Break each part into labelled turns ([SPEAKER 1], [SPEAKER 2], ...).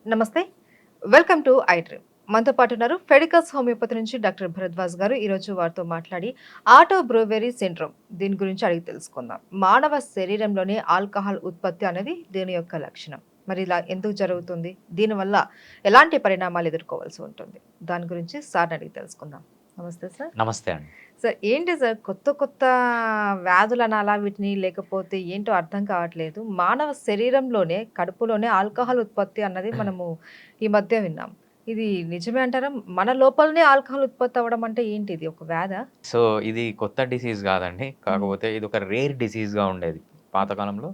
[SPEAKER 1] నమస్తే. Welcome to I dream. మనతో పాటు ఉన్నారు ఫెడికస్ హోమియోపతి నుంచి డాక్టర్ భరద్వాజ్ గారు. ఈరోజు వారితో మాట్లాడి ఆటో బ్రూవెరీ సిండ్రోమ్ దీని గురించి అడిగి తెలుసుకుందాం. మానవ శరీరంలోనే ఆల్కహాల్ ఉత్పత్తి అనేది దీని యొక్క లక్షణం. మరి ఇలా ఎందుకు జరుగుతుంది? దీనివల్ల ఎలాంటి పరిణామాలు ఎదుర్కోవాల్సి ఉంటుంది? దాని గురించి సార్‌ని అడిగి తెలుసుకుందాం. నమస్తే సార్.
[SPEAKER 2] నమస్తే అండి.
[SPEAKER 1] సార్ ఏంటి సార్ కొత్త కొత్త వ్యాధులనాలా వీటిని? లేకపోతే ఏంటో అర్థం కావట్లేదు. మానవ శరీరంలోనే, కడుపులోనే ఆల్కహాల్ ఉత్పత్తి అన్నది మనము ఈ మధ్య విన్నాం. ఇది నిజమే అంటారా? మన లోపలనే ఆల్కహాల్ ఉత్పత్తి అవ్వడం అంటే ఏంటి ఇది? ఒక వ్యాధా?
[SPEAKER 2] సో, ఇది కొత్త డిసీజ్ గాదండి.
[SPEAKER 1] హ్మ్.
[SPEAKER 2] కాకపోతే ఇదొక రేర్ డిసీజ్‌గా ఉండేది పాతకాలంలో.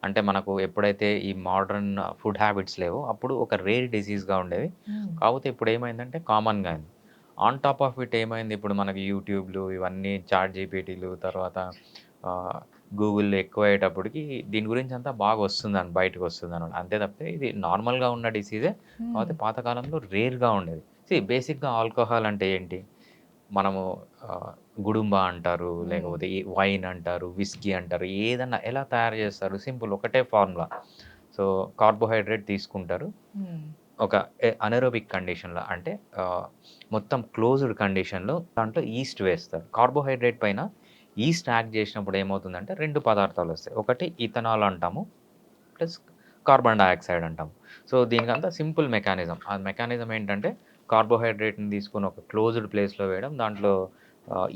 [SPEAKER 2] అంటే మనకు ఎప్పుడైతే ఈ మోడర్న్ ఫుడ్ హ్యాబిట్స్ లేవో అప్పుడు ఒక రేర్ డిసీజ్‌గా ఉండేది.
[SPEAKER 1] హ్మ్.
[SPEAKER 2] కాకపోతే ఇప్పుడేమైందంటే కామన్‌గా అయింది. ఆన్ టాప్ ఆఫ్ ఇట్ ఏమైంది ఇప్పుడు మనకి యూట్యూబ్‌లు ఇవన్నీ చాట్ జీపీటీలు తర్వాత ఆహ్, గూగుల్‌లో ఎక్కువయ్యేటప్పటికి దీని గురించి అంతా బాగా వస్తుందని బయటకొస్తుందనమాట. అంతే తప్పితే ఇది నార్మల్‌గా ఉన్న డిసీజే.
[SPEAKER 1] హ్మ్.
[SPEAKER 2] కాకపోతే పాతకాలంలో రేర్‌గా ఉండేది. బేసిక్‌గా ఆల్కహాల్ అంటే ఏంటి? మనము గుడుంబ అంటారు,
[SPEAKER 1] హ్మ్.
[SPEAKER 2] లేకపోతే ఈ వైన్ అంటారు, విస్కీ అంటారు. ఏదన్నా ఎలా తయారు చేస్తారు? సింపుల్ ఒకటే ఫార్ములా. సో, కార్బోహైడ్రేట్ తీసుకుంటారు.
[SPEAKER 1] హ్మ్.
[SPEAKER 2] ఒక అనెరోబిక్ కండిషన్‌లో అంటే ఆహ్, మొత్తం క్లోజ్డ్ కండిషన్‌లో దాంట్లో ఈస్ట్ వేస్తారు. కార్బోహైడ్రేట్ పైన ఈస్ట్ యాక్ట్ చేసినప్పుడు ఏమవుతుందంటే 2 పదార్థాలొస్తాయి. ఒకటి ఇథనాల్ అంటాము. ప్లస్ కార్బన్ డయాక్సైడ్ అంటాం. సో, దీనికంతా సింపుల్ మెకానిజం. ఆ మెకానిజం ఏంటంటే కార్బోహైడ్రేట్‌ని తీసుకొని ఒక క్లోజ్డ్ ప్లేస్‌లో వేయడం. దాంట్లో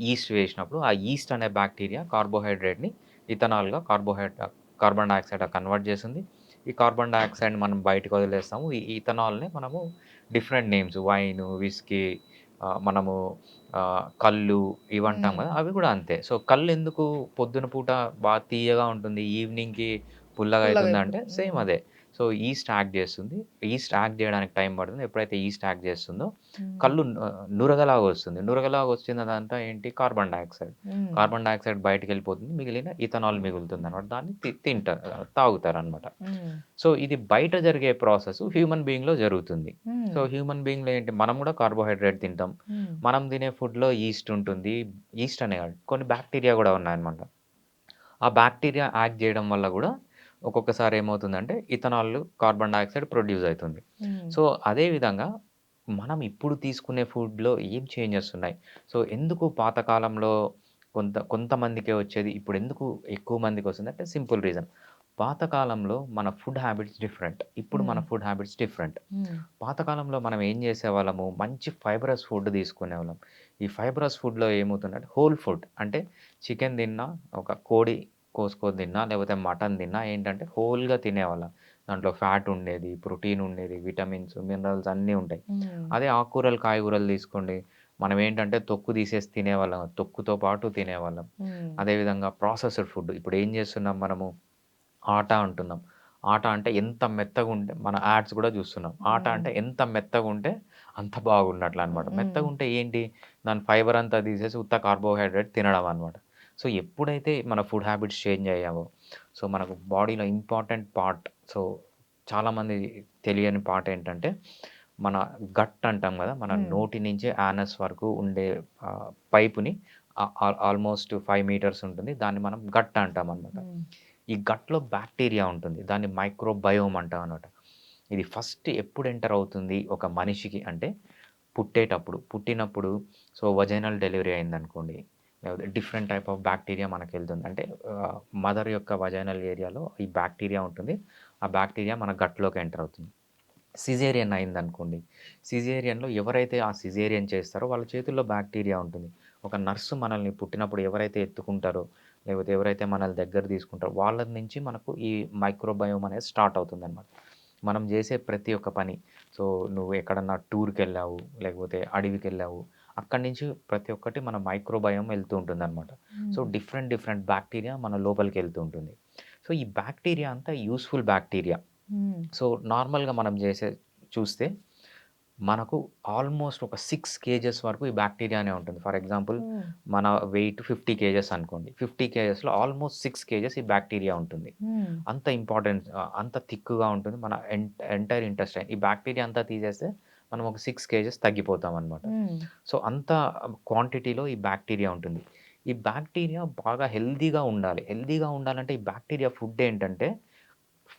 [SPEAKER 2] ఈస్ట్ వేసినప్పుడు ఆ ఈస్ట్ అనే బాక్టీరియా కార్బోహైడ్రేట్‌ని ఇథనాల్‌గా కార్బన్ డయాక్సైడ్‌గా కన్వర్ట్ చేస్తుంది. ఈ కార్బన్ డయాక్సైడ్‌ని మనం బయటకి వదిలేస్తాము. ఈ ఇథనాల్‌ని మనము డిఫరెంట్ నేమ్స్ వైను, విస్కీ మనము కల్లు ఇవంటాం
[SPEAKER 1] హ్మ్.
[SPEAKER 2] కదా! అవి కూడా అంతే. సో, కల్లెందుకు పొద్దున పూట బాగా తియ్యగా ఉంటుంది. ఈవినింగ్‌కి పుల్లగా అయితుందంటే
[SPEAKER 1] పుల్లగయిపోతుంది.
[SPEAKER 2] సేమ్
[SPEAKER 1] హ్మ్.
[SPEAKER 2] అదే. సో, ఈస్ట్ యాక్ట్ చేస్తుంది. ఈస్ట్ యాక్ట్ చేయడానికి టైం పడుతుంది. ఎప్పుడైతే ఈస్ట్ యాక్ట్ చేస్తుందో
[SPEAKER 1] హ్మ్.
[SPEAKER 2] కల్లు నురగలాగా వస్తుంది. నురగలాగా వచ్చినదంతా ఏంటి carbon dioxide.
[SPEAKER 1] Hmm.
[SPEAKER 2] Carbon dioxide బయటికెళ్ళిపోతుంది. మిగిలిన ఇథనాల్ మిగులుతుందనమాట. దాన్ని తాగుతారనమాట.
[SPEAKER 1] హ్మ్.
[SPEAKER 2] సో, ఇది బయట జరిగే ప్రాసెస్ హ్యూమన్ బీయింగ్‌లో జరుగుతుంది. సో,
[SPEAKER 1] హ్మ్.
[SPEAKER 2] హ్యూమన్ బీయింగ్‌లో ఏంటి మనం కూడా కార్బోహైడ్రేట్ తింటాం.
[SPEAKER 1] హ్మ్.
[SPEAKER 2] మనం తినే ఫుడ్‌లో ఈస్ట్ ఉంటుంది. ఈస్ట్ అనే కాదు కొన్ని బాక్టీరియా కూడా ఉన్నాయన్నమాట. ఆ బాక్టీరియా యాక్ట్ జేయడం వల్ల గూడా ఒక్కొక్కసారి ఏమవుతుందంటే ఇథనాల్, కార్బన్ డయాక్సైడ్ ప్రొడ్యూస్ అయితుంది.
[SPEAKER 1] హ్మ్.
[SPEAKER 2] సో, అదే విధంగా మనం ఇప్పుడు తీసుకునే ఫుడ్‌లో ఏం చేంజెస్ ఉన్నాయి? సో, ఎందుకు పాతకాలంలో కొంతమందికే వచ్చేది ఇప్పుడెందుకు ఎక్కువ మందికొస్తుందంటే సింపుల్ రీజన్. పాతకాలంలో మన ఫుడ్ హ్యాబిట్స్ డిఫరెంట్. ఇప్పుడు మన
[SPEAKER 1] హ్మ్.
[SPEAKER 2] Food habits different.
[SPEAKER 1] హ్మ్.
[SPEAKER 2] పాతకాలంలో మనం ఏం జేసేవాళ్ళము, మంచి ఫైబరస్ ఫుడ్ తీసుకునేవాళ్ళం. ఈ ఫైబరస్ ఫుడ్‌లో ఏమవుతుందంటే హోల్ ఫుడ్ అంటే చికెన్ తిన్నా, ఒక కోడి కోసుకొని తిన్నా, లేకపోతే మటన్ తిన్నా ఏంటంటే హోల్‌గా తినేవాళ్ళం. దాంట్లో ఫ్యాట్ ఉండేది, ప్రోటీన్ ఉండేది, విటమిన్స్, మినరల్స్ అన్నీ ఉంటాయి.
[SPEAKER 1] హ్మ్.
[SPEAKER 2] అదే ఆకుకూరలు, కాయగూరలు తీసుకోండి. మనం ఏంటంటే తొక్కు తీసేసి తినేవాళ్ళం. తొక్కుతో పాటు తినేవాళ్ళం.
[SPEAKER 1] హ్మ్.
[SPEAKER 2] అదేవిధంగా ప్రాసెస్డ్ ఫుడ్ ఇప్పుడు ఏం చేస్తున్నాం మనము ఆటా అంటున్నాం. ఆటా అంటే ఎంత మెత్తగుంటే మన యాడ్స్ గూడా జూస్తున్నాం. ఆటా
[SPEAKER 1] హ్మ్.
[SPEAKER 2] అంటే ఎంత మెత్తగుంటే అంత బాగున్నట్లనమాట.
[SPEAKER 1] హ్మ్.
[SPEAKER 2] మెత్తగుంటే ఏంటి? దాని ఫైబర్ అంతా తీసేసి ఉత్త కార్బోహైడ్రేట్ తినడం అనమాట. సో, ఎప్పుడైతే మన ఫుడ్ హ్యాబిట్స్ చేంజ్ అయ్యావో, సో, మనకు బాడీలో ఇంపార్టెంట్ పార్ట్ సో, చాలామంది తెలియని పార్ట్ ఏంటంటే, మన గట్ అంటాం గదా! మన
[SPEAKER 1] హ్మ్.
[SPEAKER 2] నోటి నుంచి యానస్ వరకు ఉండే పైపుని ఆల్‌మోస్ట్ 5 మీటర్స్ ఉంటుంది. దాన్ని మనం గట్ అంటామనమాట.
[SPEAKER 1] హ్మ్.
[SPEAKER 2] ఈ గట్‌లో బాక్టీరియా ఉంటుంది. దాన్ని మైక్రోబయోమ్ అంటామనమాట. ఇది ఫస్ట్ ఎప్పుడు ఎంటర్ అవుతుంది ఒక మనిషికి అంటే పుట్టినప్పుడు వజైనల్ డెలివరీ అయిందనుకోండి. లేకపోతే డిఫరెంట్ టైప్ ఆఫ్ బాక్టీరియా మనకెళ్తుంది. అంటే మదర్ యొక్క వజైనల్ ఏరియాలో ఈ బాక్టీరియా ఉంటుంది. ఆ బాక్టీరియా మన గట్‌లోకి ఎంటర్ అవుతుంది. సిజేరియన్ అయిందనుకోండి. సిజేరియన్‌లో ఎవరైతే ఆ సిజేరియన్ చేస్తారో వాళ్ళ చేతుల్లో బాక్టీరియా ఉంటుంది. ఒక నర్సు మనల్ని పుట్టినప్పుడు ఎవరైతే ఎత్తుకుంటారో, లేకపోతే ఎవరైతే మనల్ని దగ్గర తీసుకుంటారో వాళ్ళ నుంచి మనకు ఈ మైక్రోబయోమ్ అనేది స్టార్ట్ అవుతుందనమాట. మనం చేసే ప్రతి ఒక్క పని. సో, నువ్వు ఎక్కడన్నా టూర్‌కెళ్ళావు, లేకపోతే అడవికెళ్ళావు. అక్కడి నుంచి ప్రతి ఒక్కటి మన మైక్రోబయోమ్ వెళ్తూ ఉంటుందనమాట. సో,
[SPEAKER 1] హ్మ్.
[SPEAKER 2] డిఫరెంట్ బాక్టీరియా మన లోపలికెళ్తూ ఉంటుంది. సో, ఈ బాక్టీరియా అంతా యూజ్‌ఫుల్ బాక్టీరియా.
[SPEAKER 1] హ్మ్.
[SPEAKER 2] సో, నార్మల్‌గా మనం చూస్తే మనకు ఆల్మోస్ట్ ఒక 6 కేజెస్ వరకు ఈ బాక్టీరియానే ఉంటుంది. ఫర్ ఎగ్జాంపుల్
[SPEAKER 1] హ్మ్.
[SPEAKER 2] మన వెయిట్ 50 కేజెస్ అనుకోండి. 50 కేజెస్‌లో ఆల్మోస్ట్ 6 కేజెస్ ఈ బాక్టీరియా ఉంటుంది.
[SPEAKER 1] హ్మ్.
[SPEAKER 2] అంత ఇంపార్టెన్స్ అంత థిక్‌గా ఉంటుంది. మన ఎంటైర్ ఇంటెస్టైన్. ఈ బాక్టీరియా అంతా తీసేస్తే మనం ఒక 6 కేజెస్ తగ్గిపోతామనమాట.
[SPEAKER 1] హ్మ్.
[SPEAKER 2] సో, అంత క్వాంటిటీలో ఈ బాక్టీరియా ఉంటుంది. ఈ బాక్టీరియా బాగా హెల్తీగా ఉండాలి. హెల్తీగా ఉండాలంటే ఈ బాక్టీరియా ఫుడ్ ఏంటంటే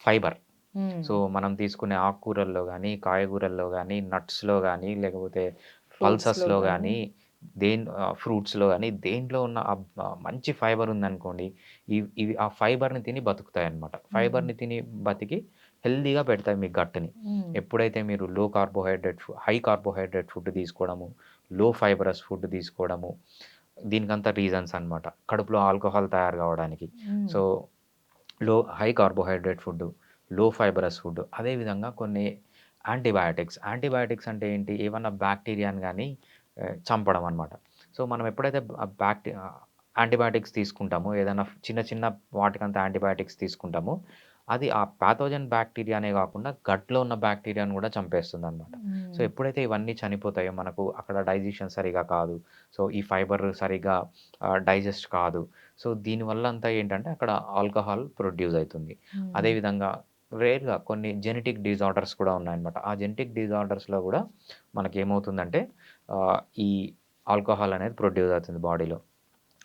[SPEAKER 2] ఫైబర్.
[SPEAKER 1] హ్మ్.
[SPEAKER 2] సో, మనం తీసుకునే ఆకుకూరల్లో గానీ, కాయగూరల్లో గానీ, నట్స్‌లో గానీ, లేకపోతే
[SPEAKER 1] ఫ్రూట్స్‌లో
[SPEAKER 2] పల్సెస్‌లో
[SPEAKER 1] గాని.
[SPEAKER 2] గానీ, ఫ్రూట్స్‌లో గానీ, దేంట్లో ఉన్న మంచి ఫైబర్ ఉందనుకోండి, ఇవి ఆ ఫైబర్‌ని తిని బతుకుతాయన్నమాట.
[SPEAKER 1] హుహు.
[SPEAKER 2] ఫైబర్‌ని తిని బతికి హెల్తీగా పెడతాయి మీ గట్‌ని.
[SPEAKER 1] హ్మ్.
[SPEAKER 2] ఎప్పుడైతే మీరు హై కార్బోహైడ్రేట్ ఫుడ్ తీసుకోవడము, లో ఫైబరస్ ఫుడ్ తీసుకోవడము, దీనికంతా రీజన్స్ అన్నమాట. కడుపులో ఆల్కహాల్ తయారు కావడానికి.
[SPEAKER 1] హ్మ్.
[SPEAKER 2] సో, హై కార్బోహైడ్రేట్ ఫుడ్డు, లో ఫైబరస్ ఫుడ్. అదేవిధంగా కొన్ని యాంటీబయాటిక్స్ అంటే ఏంటి? ఏవన్నా బ్యాక్టీరియాని గాని చంపడం అన్నమాట. సో, మనం ఎప్పుడైతే యాంటీబయాటిక్స్ తీసుకుంటామో, ఏదైనా చిన్న చిన్న వాటికంతా యాంటీబయాటిక్స్ తీసుకుంటామో, అది ఆ పాథోజన్ బ్యాక్టీరియానే గాకుండా గట్‌లో ఉన్న బ్యాక్టీరియాని గూడా చంపేస్తుందన్నమాట. సో,
[SPEAKER 1] హ్మ్.
[SPEAKER 2] ఎప్పుడైతే ఇవన్నీ చనిపోతాయో మనకు అక్కడ డైజెషన్ సరిగ్గా కాదు. సో, ఈ ఫైబర్ సరిగ్గా డైజెస్ట్ కాదు. సో, దీనివల్ల అంతా ఏంటంటే అక్కడ ఆల్కహాల్ ప్రొడ్యూస్ అయితుంది.
[SPEAKER 1] హ్మ్.
[SPEAKER 2] అదేవిధంగా రేర్‌గా కొన్ని జెనెటిక్ డిజార్డర్స్ కూడా ఉన్నాయన్నమాట. ఆ జెనెటిక్ డిజార్డర్స్‌లో గూడా మనకేమవుతుందంటే ఈ ఆల్కహాల్ అనేది ప్రొడ్యూస్ అవుతుంది బాడీలో.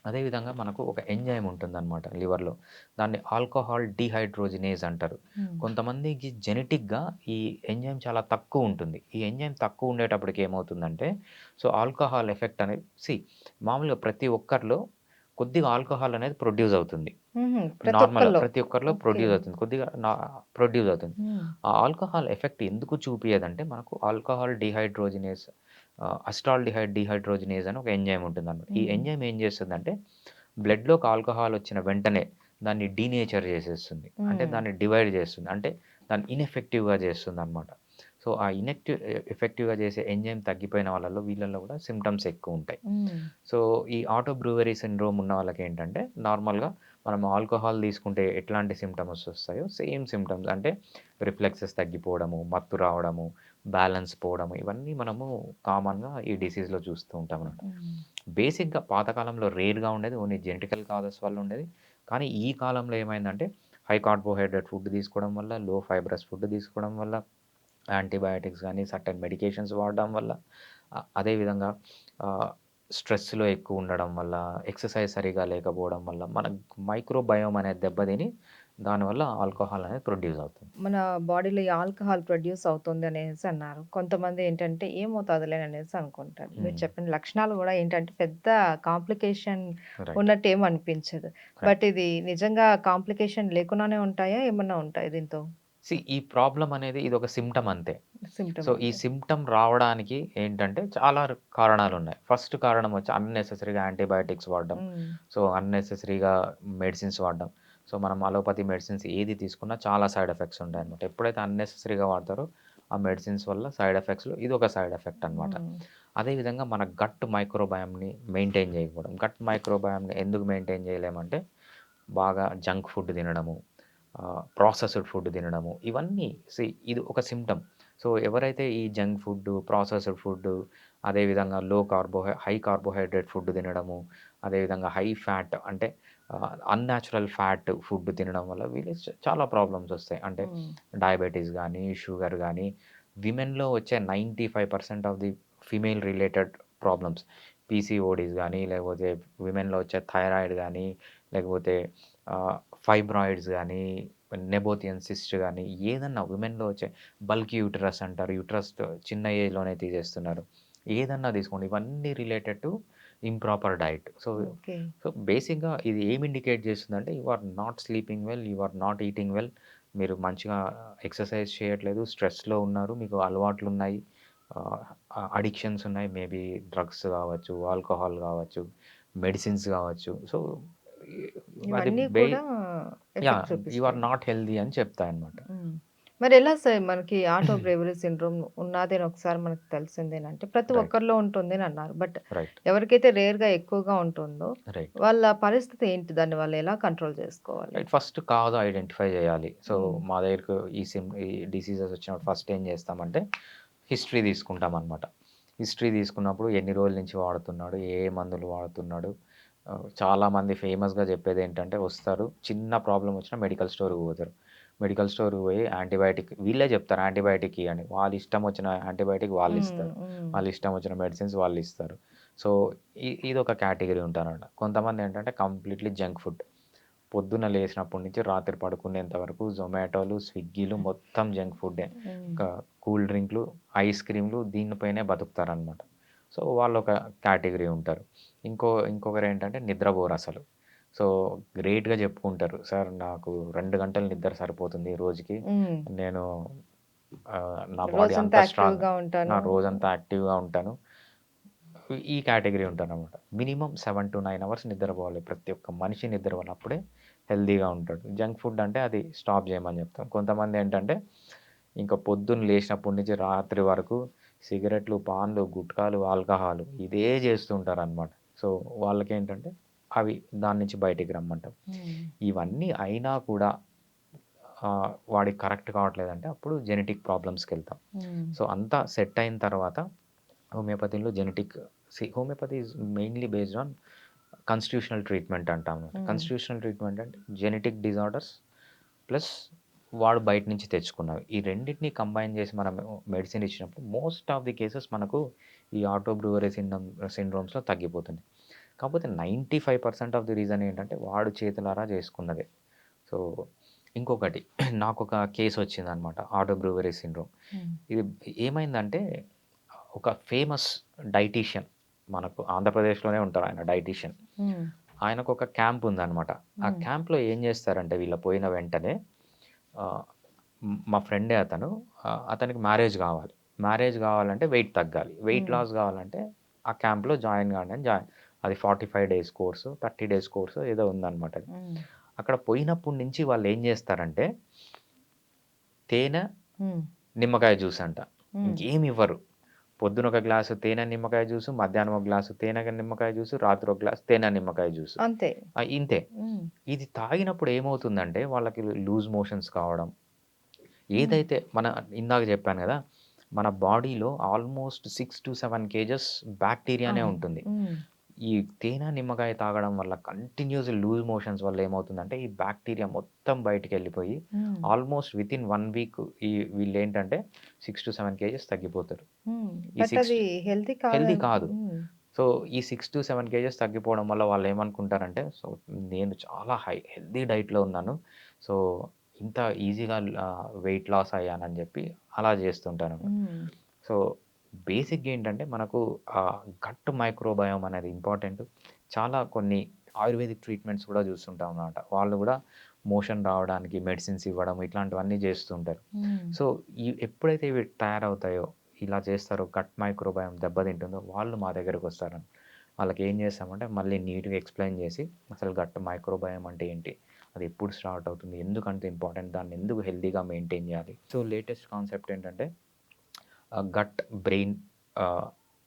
[SPEAKER 2] అదేవిధంగా మనకు ఒక ఎంజైమ్ ఉంటుందన్నమాట లివర్‌లో. దాన్ని ఆల్కహాల్ డీహైడ్రోజినేజ్ అంటారు.
[SPEAKER 1] హ్మ్.
[SPEAKER 2] కొంతమందికి జెనెటిక్‌గా ఈ ఎంజైమ్ చాలా తక్కువుంటుంది. ఈ ఎంజైమ్ తక్కువుండేటప్పటికి ఏమవుతుందంటే, సో, ఆల్కహాల్ ఎఫెక్ట్ అనేది మామూలుగా ప్రతి ఒక్కరిలో కొద్దిగా ఆల్కహాల్ అనేది ప్రొడ్యూస్ అవుతుంది.
[SPEAKER 1] హుహు. ప్రతి
[SPEAKER 2] నార్మల్‌గా
[SPEAKER 1] ఒక్కళ్ళో.
[SPEAKER 2] ప్రతి ఒక్కరిలో
[SPEAKER 1] ఓకే.
[SPEAKER 2] ప్రొడ్యూస్ అవుతుంది. కొద్దిగా ప్రొడ్యూస్ అవుతుంది.
[SPEAKER 1] హ్మ్.
[SPEAKER 2] ఆ ఆల్కహాల్ ఎఫెక్ట్ ఎందుకు చూపియదంటే మనకు ఆల్కహాల్ డీహైడ్రోజినేస్ అసిటాల్డిహైడ్ డీహైడ్రోజినేస్ అని ఒక ఎంజైమ్ ఉంటుందన్నమాట. ఈ
[SPEAKER 1] హ్మ్.
[SPEAKER 2] ఎంజైమ్ ఏం చేస్తుందంటే బ్లడ్‌లోకి ఆల్కహాల్ వచ్చిన వెంటనే దాన్ని డీనేచర్ చేసేస్తుంది. అంటే
[SPEAKER 1] హ్మ్.
[SPEAKER 2] దాన్ని డివైడ్ చేస్తుంది. అంటే దాన్ని ఇనెఫెక్టివ్‌గా చేస్తుందన్నమాట. సో, ఆ ఎఫెక్టివ్‌గా చేసే ఎంజైమ్ తగ్గిపోయిన వాళ్ళలో వీళ్ళలో కూడా సింప్టమ్స్ ఎక్కువుంటాయి.
[SPEAKER 1] హ్మ్.
[SPEAKER 2] సో, ఈ ఆటో బ్రూవరీ సిండ్రోమ్ ఉన్న వాళ్ళకేంటంటే నార్మల్‌గా మనం ఆల్కహాల్ తీసుకుంటే ఎట్లాంటి సింప్టమ్స్ వస్తాయో సేమ్ సింప్టమ్స్ అంటే రిఫ్లెక్సెస్ తగ్గిపోవడము, మత్తు రావడము, బ్యాలెన్స్ పోవడము ఇవన్నీ మనము కామన్‌గా ఈ డిసీజ్‌లో చూస్తూ ఉంటామన్నమాట.
[SPEAKER 1] హ్మ్.
[SPEAKER 2] బేసిక్‌గా పాతకాలంలో రేర్‌గా ఉండేది. ఓన్లీ జెనెటికల్ కాజెస్ వల్ల ఉండేది. కానీ ఈ కాలంలో ఏమైందంటే హై కార్బోహైడ్రేట్ ఫుడ్ తీసుకోవడం వల్ల, లో ఫైబరస్ ఫుడ్ తీసుకోవడం వల్ల, యాంటీబయాటిక్స్ గాని, సర్టెన్ మెడికేషన్స్ వాడడం వల్ల, అదేవిధంగా ఆహ్, స్ట్రెస్‌లో ఎక్కువ ఉండడం వల్ల, ఎక్సర్సైజ్ సరిగ్గా లేకపోవడం వల్ల, మన మైక్రోబయోమ్ అనేది దెబ్బతిని దానివల్ల ఆల్కహాల్ అనేది ప్రొడ్యూస్ అవుతుంది.
[SPEAKER 1] మన బాడీలో ఈ ఆల్కహాల్ ప్రొడ్యూస్ అవుతుంది అనేసి అన్నారు. కొంతమంది ఏంటంటే ఏమవుతాదిలే అనేసి అనుకుంటారు. మీరు
[SPEAKER 2] హ్మ్.
[SPEAKER 1] చెప్పిన లక్షణాలు గూడా ఏంటంటే పెద్ద కాంప్లికేషన్
[SPEAKER 2] రైట్.
[SPEAKER 1] ఉన్నట్టు ఏమి అనిపించదు. But
[SPEAKER 2] right.
[SPEAKER 1] ఇది నిజంగా కాంప్లికేషన్ లేకుండానే ఉంటాయా? ఏమన్నా ఉంటాయా దీంతో?
[SPEAKER 2] ఈ ప్రాబ్లమ్ అనేది ఇదొక సింప్టమ్ అంతే. సో,
[SPEAKER 1] సింప్టమ్
[SPEAKER 2] ఈ
[SPEAKER 1] అంతే.
[SPEAKER 2] సింప్టమ్ రావడానికి ఏంటంటే చాలా కారణాలున్నాయి. ఫస్ట్ కారణం వచ్చి అన్నెసెసరీగా యాంటీబయాటిక్స్ వాడడం.
[SPEAKER 1] హ్మ్.
[SPEAKER 2] సో, అన్నెసెసరీగా మెడిసిన్స్ వాడడం. సో, మనం అలోపతి మెడిసిన్స్ ఏది తీసుకున్నా చాలా సైడ్ ఎఫెక్ట్స్ ఉంటాయన్నమాట. ఎప్పుడైతే అన్నెసెసరీగా వాడతారో ఆ మెడిసిన్స్ వల్ల సైడ్ ఎఫెక్ట్స్‌లో ఇదొక సైడ్ ఎఫెక్ట్ అన్నమాట.
[SPEAKER 1] హ్మ్.
[SPEAKER 2] అదేవిధంగా మన గట్ మైక్రోబయోమ్‌ని మెయింటైన్ చేయకపోవడం. గట్ మైక్రోబయోమ్‌ని ఎందుకు మెయింటైన్ చేయలేమంటే బాగా జంక్ ఫుడ్ తినడము, ప్రాసెస్డ్ ఫుడ్ తినడము. ఇవన్నీ ఇది ఒక సింప్టమ్. సో, ఎవరైతే ఈ జంక్ ఫుడ్డు, ప్రాసెస్డ్ ఫుడ్డు, అదేవిధంగా హై కార్బోహైడ్రేట్ ఫుడ్ తినడము, అదేవిధంగా హై ఫ్యాట్ అంటే అన్‌న్యాచురల్ ఫ్యాట్ ఫుడ్ తినడం వల్ల వీళ్ళకి చాలా ప్రాబ్లమ్స్ ఒస్తాయి. అంటే
[SPEAKER 1] హ్మ్.
[SPEAKER 2] డయాబెటిస్ గానీ, షుగర్ గానీ, విమెన్‌లో వచ్చే 95% of the female related problems PCODs గానీ, లేకపోతే విమెన్‌లో వచ్చే థైరాయిడ్ గానీ, లేకపోతే ఆహ్, ఫైబ్రాయిడ్స్ గానీ, నెపోతియన్ సిస్ట్ గానీ, ఏదన్నా విమెన్‌లో వచ్చే బల్కీ యూటరస్ అంటారు. యూటరస్ చిన్న ఏజ్‌లోనే తీసేస్తున్నారు. ఏదన్నా తీసుకోండి. ఇవన్నీ related to improper diet.
[SPEAKER 1] Okay.
[SPEAKER 2] బేసిక్‌గా ఇది ఏమి ఇండికేట్ చేస్తుందంటే you are not sleeping well, you are not eating well. మీరు మంచిగా ఎక్సర్సైజ్ చేయట్లేదు, స్ట్రెస్‌లో ఉన్నారు, మీకు అలవాట్లున్నాయి, ఆహ్, అడిక్షన్స్ ఉన్నాయి. మేబీ డ్రగ్స్ కావచ్చు, ఆల్కహాల్ కావచ్చు, మెడిసిన్స్ కావచ్చు. సో, అది
[SPEAKER 1] ఇవన్నీ
[SPEAKER 2] బే
[SPEAKER 1] కూడా
[SPEAKER 2] యాహ్!
[SPEAKER 1] ఎఫెక్ట్
[SPEAKER 2] యూ ఆర్
[SPEAKER 1] చూపిస్తాయి.
[SPEAKER 2] నాట్ హెల్తీ అని చెప్తాయన్నమాట.
[SPEAKER 1] హ్మ్. మరెలా సార్ మనకి ఆటో బ్రేవరీ సిండ్రోమ్ ఉన్నాదని ఒకసారి మనకు తెలిసిందేనంటే ప్రతి
[SPEAKER 2] రైట్.
[SPEAKER 1] ఒక్కరిలో ఉంటుందని అన్నారు. But
[SPEAKER 2] right.
[SPEAKER 1] ఎవరికైతే రేర్‌గా ఎక్కువగా ఉంటుందో
[SPEAKER 2] రైట్.
[SPEAKER 1] వాళ్ళ పరిస్థితి ఏంటి? దాన్ని వాళ్ళు ఎలా కంట్రోల్ చేసుకోవాలి?
[SPEAKER 2] రైట్. ఫస్ట్ కాజ్ ఐడెంటిఫై చేయాలి. సో,
[SPEAKER 1] హ్మ్.
[SPEAKER 2] మా దగ్గరకు ఈ డిసీజెస్ వచ్చినప్పుడు ఫస్ట్ ఏం చేస్తామంటే, హిస్టరీ తీసుకుంటామనమాట. హిస్టరీ తీసుకున్నప్పుడు ఎన్ని రోజుల నుంచి వాడుతున్నాడు, ఏ ఏ మందులు వాడుతున్నాడు. చాలామంది ఫేమస్‌గా చెప్పేదేంటంటే వస్తారు, చిన్న ప్రాబ్లమ్ వచ్చినా మెడికల్ స్టోర్‌కి పోతారు. మెడికల్ స్టోర్‌కి పోయి యాంటీబయాటిక్ వీళ్ళే చెప్తారు యాంటీబయాటిక్ ఇయ్యని. వాళ్ళ ఇష్టం వచ్చిన యాంటీబయాటిక్
[SPEAKER 1] హ్మ్.
[SPEAKER 2] వాళ్ళిస్తారు.
[SPEAKER 1] హ్మ్.
[SPEAKER 2] వాళ్ళ ఇష్టం వచ్చిన మెడిసిన్స్ వాళ్ళిస్తారు. సో, ఇదొక కేటగరీ ఉంటారనమాట. కొంతమందేంటంటే కంప్లీట్‌లీ జంక్ ఫుడ్. పొద్దున్న లేసినప్పటి నుంచి రాత్రి పడుకునేంత వరకు జొమాటోలు, స్విగ్గీలు మొత్తం జంక్ ఫుడ్డే. ఇంకా కూల్ డ్రింక్లు, ఐస్ క్రీమ్‌లు దీనిపైనే బతుకుతారనమాట. సో, వాళ్ళొక కేటగిరీ ఉంటారు. ఇంకొకరేంటంటే నిద్రపోరసలు. సో, గ్రేట్‌గా చెప్పుకుంటారు. సార్ నాకు 2 గంటలు నిద్ర సరిపోతుంది రోజుకి.
[SPEAKER 1] హ్మ్.
[SPEAKER 2] నేను నా బాడీ
[SPEAKER 1] రోజంతా
[SPEAKER 2] అంత స్ట్రాంగ్.
[SPEAKER 1] యాక్టివ్‌గా ఉంటాను.
[SPEAKER 2] రోజంతా యాక్టివ్‌గా ఉంటాను. ఈ కేటగరీ ఉంటారనమాట. మినిమమ్ 7-9 అవర్స్ నిద్రపోవాలి. ప్రతి ఒక్క మనిషి నిద్రపోవాలి. అప్పుడే హెల్తీగా ఉంటాడు. జంక్ ఫుడ్ అంటే అది స్టాప్ చేయమని చెప్తాం. కొంతమందేంటంటే, ఇంక పొద్దున్న లేసినప్పటి నుంచి రాత్రి వరకు సిగరెట్లు, పాన్లు, గుట్కాలు, ఆల్కహాలు ఇదే చేస్తుంటారనమాట. సో, వాళ్ళకేంటంటే అవి దాని నుంచి బయటికి రమ్మంటాం.
[SPEAKER 1] హ్మ్.
[SPEAKER 2] ఇవన్నీ అయినా కూడా వాడికి కరెక్ట్ కావట్లేదంటే అప్పుడు జెనెటిక్ ప్రాబ్లమ్స్‌కెళ్తాం.
[SPEAKER 1] హ్మ్.
[SPEAKER 2] సో, అంతా సెట్ అయిన తర్వాత హోమియోపతిలో homeopathy is mainly based on constitutional treatment అంటాం. కాన్స్టిట్యూషనల్ ట్రీట్మెంట్ అంటే జెనెటిక్ డిజార్డర్స్ ప్లస్ వాడు బయట నుంచి తెచ్చుకున్నవి. ఈ రెండిటిని కంబైన్ చేసి మనం మెడిసిన్ ఇచ్చినప్పుడు మోస్ట్ ఆఫ్ ది కేసెస్ మనకు ఈ ఆటో బ్రూవరీ సిండ్రోమ్స్‌లో తగ్గిపోతుంది. కాకపోతే 95% ఆఫ్ ది రీజన్ ఏంటంటే వాడు చేతులారా చేసుకున్నదే. సో, ఇంకొకటి నాకొక కేస్ వచ్చిందనమాట. Auto brewery syndrome.
[SPEAKER 1] హ్మ్.
[SPEAKER 2] ఇది ఏమైందంటే ఒక ఫేమస్ డైటీషియన్ మనకు ఆంధ్రప్రదేశ్‌లోనే ఉంటారు ఆయన డైటీషియన్.
[SPEAKER 1] హ్మ్.
[SPEAKER 2] ఆయనకొక క్యాంప్ ఉందనమాట. ఆ
[SPEAKER 1] హ్మ్.
[SPEAKER 2] క్యాంప్‌లో ఏం చేస్తారంటే వీళ్ళు పోయిన వెంటనే ఆహ్, మా ఫ్రెండే అతను. అతనికి మ్యారేజ్ కావాలి. మ్యారేజ్ కావాలంటే వెయిట్ తగ్గాలి. వెయిట్
[SPEAKER 1] హ్మ్.
[SPEAKER 2] లాస్ కావాలంటే ఆ క్యాంప్‌లో జాయిన్ కాండి అని అది 45 డేస్ కోర్సు, 30 డేస్ కోర్సో ఏదో ఉందనమాట అది.
[SPEAKER 1] హ్మ్.
[SPEAKER 2] అక్కడ పోయినప్పటి నుంచి వాళ్ళేం జేస్తారంటే, తేనె,
[SPEAKER 1] హ్మ్.
[SPEAKER 2] నిమ్మకాయ జ్యూస్ అంట.
[SPEAKER 1] హ్మ్.
[SPEAKER 2] ఇంకేమివ్వరు. పొద్దున ఒక గ్లాసు తేనె, నిమ్మకాయ జ్యూసు, మధ్యాహ్నం ఒక గ్లాసు తేనె, నిమ్మకాయ జ్యూసు, రాత్రి ఒక గ్లాస్ తేనె, నిమ్మకాయ జ్యూసు.
[SPEAKER 1] అంతే.
[SPEAKER 2] ఇంతే.
[SPEAKER 1] హ్మ్.
[SPEAKER 2] ఇది తాగినప్పుడు ఏమవుతుందంటే, వాళ్ళకి లూజ్ మోషన్స్ కావడం,
[SPEAKER 1] హ్మ్.
[SPEAKER 2] ఏదైతే ఇందాక జెప్పాను గదా! మన బాడీలో ఆల్‌మోస్ట్ 6-7 కేజెస్ బాక్టీరియానే
[SPEAKER 1] అవును.
[SPEAKER 2] ఉంటుంది.
[SPEAKER 1] హ్మ్.
[SPEAKER 2] ఈ తేనె, నిమ్మకాయ తాగడం వల్ల కంటిన్యూస్ లూజ్ మోషన్స్ వల్ల ఏమవుతుందంటే, ఈ బాక్టీరియా మొత్తం బయటికెళ్ళిపోయి
[SPEAKER 1] హ్మ్.
[SPEAKER 2] ఆల్‌మోస్ట్ వితిన్ 1 వీక్ వీళ్ళేంటంటే 6-7 కేజెస్ తగ్గిపోతారు.
[SPEAKER 1] హ్మ్.
[SPEAKER 2] ఈ
[SPEAKER 1] బట్
[SPEAKER 2] సిక్స్
[SPEAKER 1] అది హెల్తీ
[SPEAKER 2] హెల్తీ
[SPEAKER 1] కాదేమో.
[SPEAKER 2] కాదు.
[SPEAKER 1] హ్మ్.
[SPEAKER 2] సో, ఈ 6-7 కేజెస్ తగ్గిపోవడం వల్ల వాళ్ళేమనుకుంటారంటే, సో, నేను చాలా హెల్తీ డైట్‌లో ఉన్నాను. సో, ఇంత ఈజీగా వెయిట్ లాస్ అయ్యానని జెప్పి అలా జేస్తుంటారనమాట.
[SPEAKER 1] హ్మ్.
[SPEAKER 2] సో, బేసిక్‌గా ఏంటంటే మనకు గట్ మైక్రోబయోమ్ అనేది ఇంపార్టెంట్. చాలా కొన్ని ఆయుర్వేదిక్ ట్రీట్మెంట్స్ కూడా చూస్తుంటాం అన్నమాట. వాళ్ళు గూడా మోషన్ రావడానికి మెడిసిన్స్ ఇవ్వడం ఇట్లాంటివన్నీ చేస్తుంటారు.
[SPEAKER 1] హ్మ్.
[SPEAKER 2] సో, ఎప్పుడైతే ఇవి తయారవుతాయో, ఇలా చేస్తారో గట్ మైక్రోబయోమ్ దెబ్బతింటుందో వాళ్ళు మా దగ్గరకొస్తారండి. వాళ్ళకేం చేస్తామంటే మళ్ళీ నీట్‌గా ఎక్స్‌ప్లెయిన్ చేసి అసలు గట్ మైక్రోబయోమ్ అంటే ఏంటి? అది ఎప్పుడు స్టార్ట్ అవుతుంది? ఎందుకంత ఇంపార్టెంట్? దాన్ని ఎందుకు హెల్తీగా మెయింటైన్ చేయాలి? సో, లేటెస్ట్ కాన్సెప్ట్ ఏంటంటే గట్ బ్రెయిన్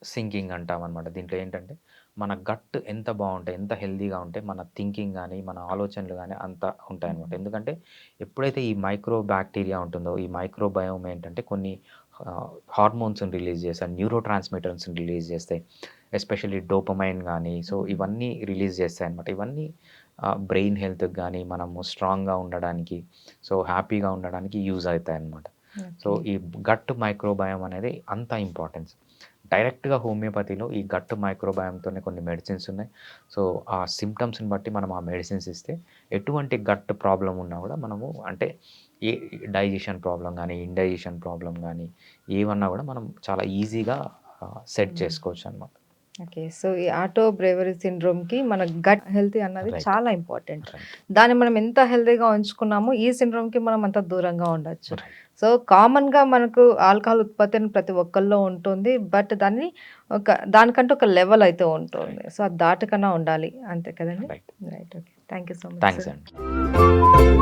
[SPEAKER 2] సింకింగ్ అంటామనమాట. దీంట్లో ఏంటంటే, మన గట్ ఎంత బావుంటే, ఎంత హెల్తీగా ఉంటే, మన థింకింగ్ గాని, మన ఆలోచనలు గాని అంత ఉంటాయనమాట.
[SPEAKER 1] హ్మ్.
[SPEAKER 2] ఎందుకంటే, ఎప్పుడైతే ఈ మైక్రో బాక్టీరియా ఉంటుందో, ఈ మైక్రోబయోమ్ ఏంటంటే కొన్ని హార్మోన్స్‌ని రిలీజ్ చేస్తాయి. న్యూరో ట్రాన్స్‌మిటర్స్‌ని రిలీజ్ చేస్తాయి. ఎస్పెషల్లీ డోపమైన్ గాని, సో,
[SPEAKER 1] హ్మ్.
[SPEAKER 2] ఇవన్నీ రిలీజ్ చేస్తాయనమాట. ఇవన్నీ బ్రెయిన్ హెల్త్‌కి గాని, మనము స్ట్రాంగ్‌గా ఉండడానికి, సో, హ్యాపీగా ఉండడానికి యూజ్ అయితాయనమాట. So,
[SPEAKER 1] okay.
[SPEAKER 2] ఈ గట్ మైక్రోబయోమ్ అనేది అంత ఇంపార్టెన్స్. డైరెక్ట్‌గా హోమియోపతిలో ఈ గట్ మైక్రోబయోమ్‌తోనే కొన్ని మెడిసిన్స్ ఉన్నాయి. సో, ఆ సింప్టమ్స్‌ని బట్టి మనం ఆ మెడిసిన్స్ ఇస్తే ఎటువంటి గట్ ప్రాబ్లమ్ ఉన్నా గూడా మనము అంటే ఏ డైజెషన్ ప్రాబ్లమ్ గానీ, ఇండైజెషన్ ప్రాబ్లమ్ గానీ ఏవన్నా గూడా మనం చాలా ఈజీగా సెట్
[SPEAKER 1] హ్మ్.
[SPEAKER 2] చేసుకోవచ్చనమాట.
[SPEAKER 1] ఓకే. సో, ఈ ఆటో బ్రేవరీ సిండ్రోమ్‌కి మన గట్ హెల్తీ అన్నది
[SPEAKER 2] రైట్.
[SPEAKER 1] చాలా ఇంపార్టెంట్.
[SPEAKER 2] రైట్.
[SPEAKER 1] దాన్ని మనం ఎంత హెల్తీగా ఉంచుకున్నామో, ఈ సిండ్రోమ్‌కి మనం అంత దూరంగా ఉండొచ్చు.
[SPEAKER 2] రైట్.
[SPEAKER 1] సో, కామన్‌గా మనకు ఆల్కహాల్ ఉత్పత్తి అని ప్రతి ఒక్కళ్ళలో ఉంటుంది. బట్ దానికంటూ ఒక లెవెల్ అయితే ఉంటుంది.
[SPEAKER 2] రైట్.
[SPEAKER 1] సో, అది దాటకుండా ఉండాలి. అంతే కదండీ!
[SPEAKER 2] Right.
[SPEAKER 1] Right. Okay. Thank you so much
[SPEAKER 2] thanks
[SPEAKER 1] sir.
[SPEAKER 2] అండి.